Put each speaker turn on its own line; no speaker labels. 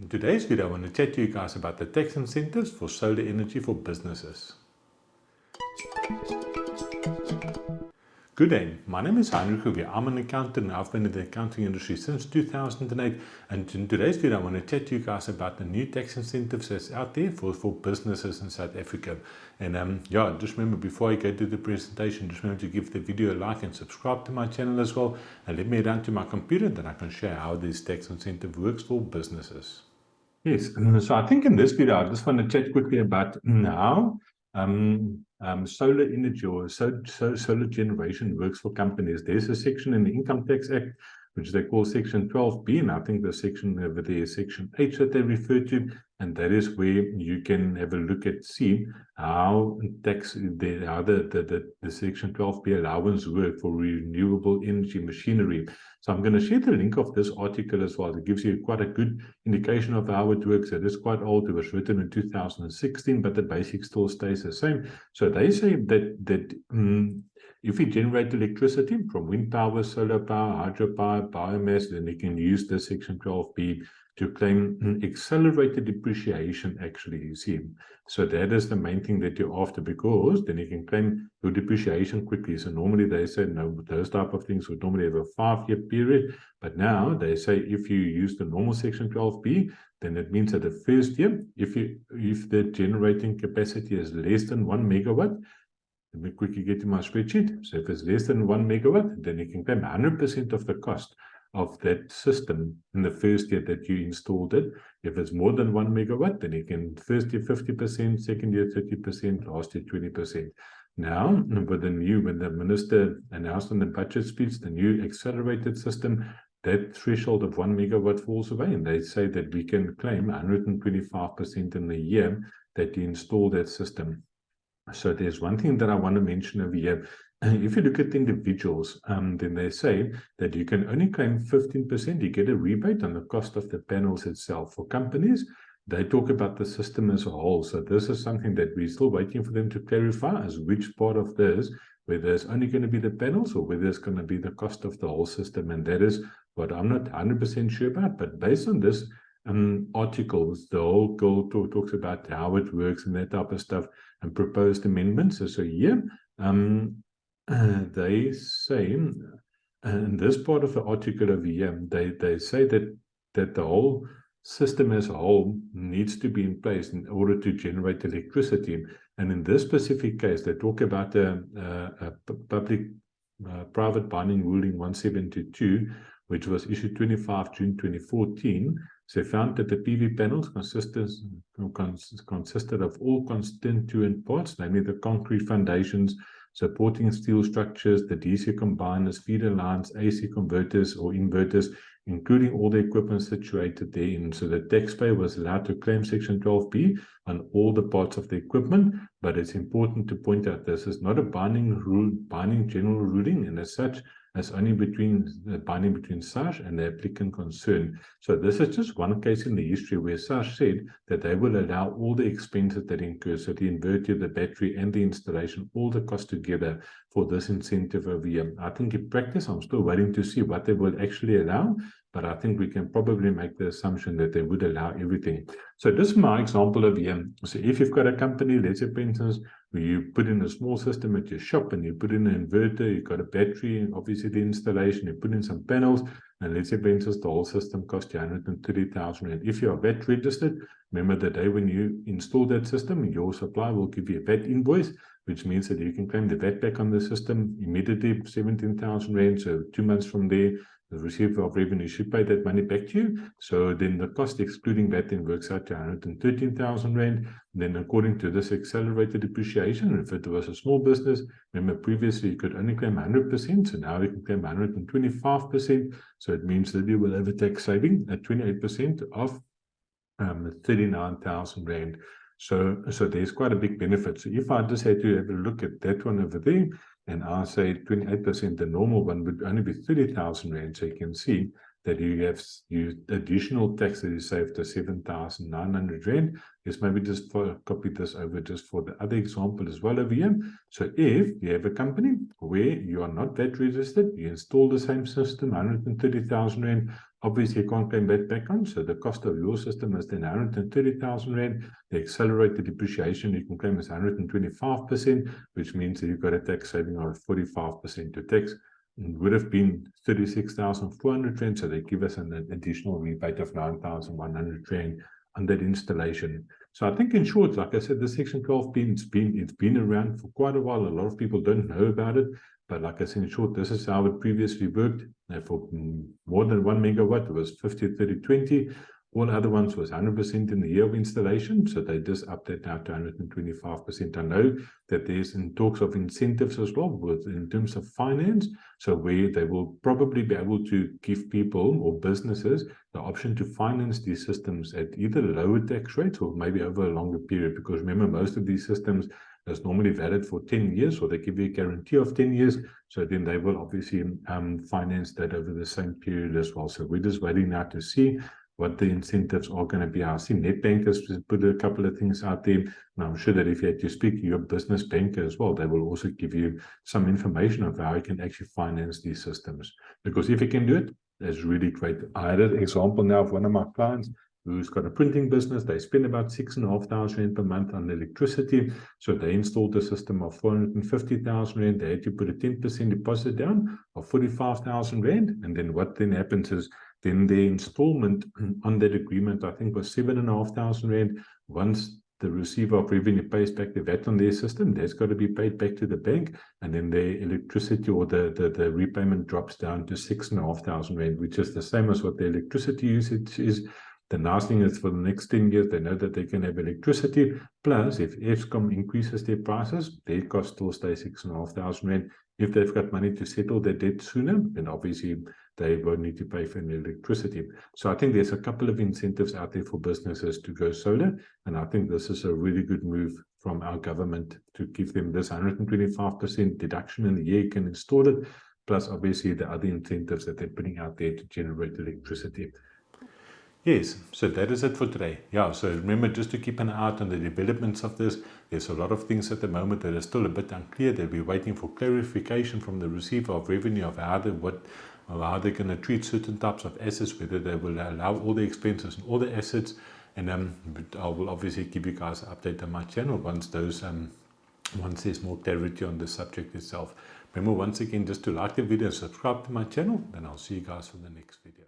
In today's video, I want to chat to you guys about the tax incentives for solar energy for businesses. Good day, my name is Heinrich Hugo. I'm an accountant and I've been in the accounting industry since 2008. And in today's video, I want to chat to you guys about the new tax incentives that's out there for businesses in South Africa. And just remember, before I go to the presentation, just remember to give the video a like and subscribe to my channel as well. And let me run to my computer, then I can share how this tax incentive works for businesses. Yes, so I think in this video, I just want to chat quickly about how solar energy or solar generation works for companies. There's a section in the Income Tax Act, which they call Section 12B, and I think the section over there is Section H that they refer to, and that is where you can have a look at, see how the Section 12B allowance work for renewable energy machinery. So I'm going to share the link of this article as well. It gives you quite a good indication of how it works. It is quite old. It was written in 2016, but the basics still stays the same. So they say that if you generate electricity from wind power, solar power, hydropower, biomass, then you can use the Section 12B to claim accelerated depreciation, actually, you see. So that is the main thing that you're after, because then you can claim your depreciation quickly. So normally they say, no, those type of things would normally have a 5-year period. But now they say if you use the normal Section 12B, then it means that the first year, if the generating capacity is less than 1 megawatt, let me quickly get to my spreadsheet. So if it's less than 1 megawatt, then you can claim 100% of the cost of that system in the first year that you installed it. If it's more than 1 megawatt, then you can first year 50%, second year 30%, last year 20%. Now, when the minister announced in the budget speech the new accelerated system, that threshold of 1 megawatt falls away, and they say that we can claim 125% in the year that you install that system. So there's one thing that I want to mention over here. If you look at individuals, then they say that you can only claim 15%. You get a rebate on the cost of the panels itself. For companies, they talk about the system as a whole. So this is something that we're still waiting for them to clarify, as which part of this, whether it's only going to be the panels or whether it's going to be the cost of the whole system. And that is what I'm not 100% sure about. But based on this articles, the whole girl talks about how it works and that type of stuff, and proposed amendments. So here, they say, in this part of the article over here, they say that the whole system as a whole needs to be in place in order to generate electricity. And in this specific case, they talk about a private binding ruling 1722, which was issued 25 June 2014. So they found that the PV panels consisted of all constituent parts, namely the concrete foundations, supporting steel structures, the DC combiners, feeder lines, AC converters or inverters, including all the equipment situated therein. So the taxpayer was allowed to claim Section 12B on all the parts of the equipment, but it's important to point out this is not a binding general ruling, and as such, as only binding between SARS and the applicant concerned. So this is just one case in the history where SARS said that they will allow all the expenses that incur, so the inverter, the battery, and the installation, all the costs together for this incentive over here. I think in practice, I'm still waiting to see what they will actually allow, but I think we can probably make the assumption that they would allow everything. So this is my example over here. So if you've got a company, let's say, for instance, where you put in a small system at your shop and you put in an inverter, you've got a battery, and obviously the installation, you put in some panels, and let's say, for instance, the whole system costs you 130,000 Rand. If you are VAT registered, remember the day when you install that system, your supplier will give you a VAT invoice, which means that you can claim the VAT back on the system immediately, 17,000 Rand. So 2 months from there, the receiver of revenue should pay that money back to you. So then the cost excluding that then works out to 113,000 Rand. Then according to this accelerated depreciation, if it was a small business, remember previously you could only claim 100%, so now you can claim 125%. So it means that you will have a tax saving at 28% of 39,000 Rand. So there's quite a big benefit. So if I just had to have a look at that one over there, and I say 28%, the normal one would only be 30,000 Rand. So you can see that you have additional tax that is saved to 7,900 Rand. Just maybe just copy this over just for the other example as well over here. So if you have a company where you are not VAT registered, you install the same system, 130,000 Rand, obviously you can't claim that back on. So the cost of your system is then 130,000 Rand. The accelerated depreciation you can claim is 125%, which means that you've got a tax saving of 45% to tax. It would have been 36,400 Rand, so they give us an additional rebate of 9,100 Rand on that installation. So I think in short, like I said, the Section 12 it's been around for quite a while. A lot of people don't know about it. But like I said, in short, this is how it previously worked. For more than 1 megawatt, it was 50, 30, 20. All other ones was 100% in the year of installation. So they just upped that now to 125%. I know that there's in talks of incentives as well in terms of finance. So where they will probably be able to give people or businesses the option to finance these systems at either lower tax rates or maybe over a longer period. Because remember, most of these systems is normally valid for 10 years, or they give you a guarantee of 10 years. So then they will obviously finance that over the same period as well. So we're just waiting now to see what the incentives are going to be. I see Nedbank has put a couple of things out there. And I'm sure that if you had to speak to your business banker as well, they will also give you some information of how you can actually finance these systems. Because if you can do it, that's really great. I had an example now of one of my clients who's got a printing business. They spend about 6,500 Rand per month on electricity. So they installed a system of 450,000 Rand. They had to put a 10% deposit down of 45,000 Rand. And then what then happens is then the installment on that agreement, I think, was 7,500 Rand. Once the receiver of revenue pays back the VAT on their system, that's got to be paid back to the bank. And then the electricity or the repayment drops down to 6,500 Rand, which is the same as what the electricity usage is. The nice thing is for the next 10 years, they know that they can have electricity. Plus, if Eskom increases their prices, their cost still stays 6,500 Rand. If they've got money to settle their debt sooner, then obviously they won't need to pay for any electricity. So I think there's a couple of incentives out there for businesses to go solar. And I think this is a really good move from our government to give them this 125% deduction in the year you can install it. Plus, obviously, the other incentives that they're putting out there to generate electricity. Yes, so that is it for today. Yeah, so remember just to keep an eye out on the developments of this. There's a lot of things at the moment that are still a bit unclear. They'll be waiting for clarification from the receiver of revenue of how they're going to treat certain types of assets, whether they will allow all the expenses and all the assets. And I will obviously give you guys an update on my channel once there's more clarity on the subject itself. Remember once again just to like the video and subscribe to my channel. Then I'll see you guys for the next video.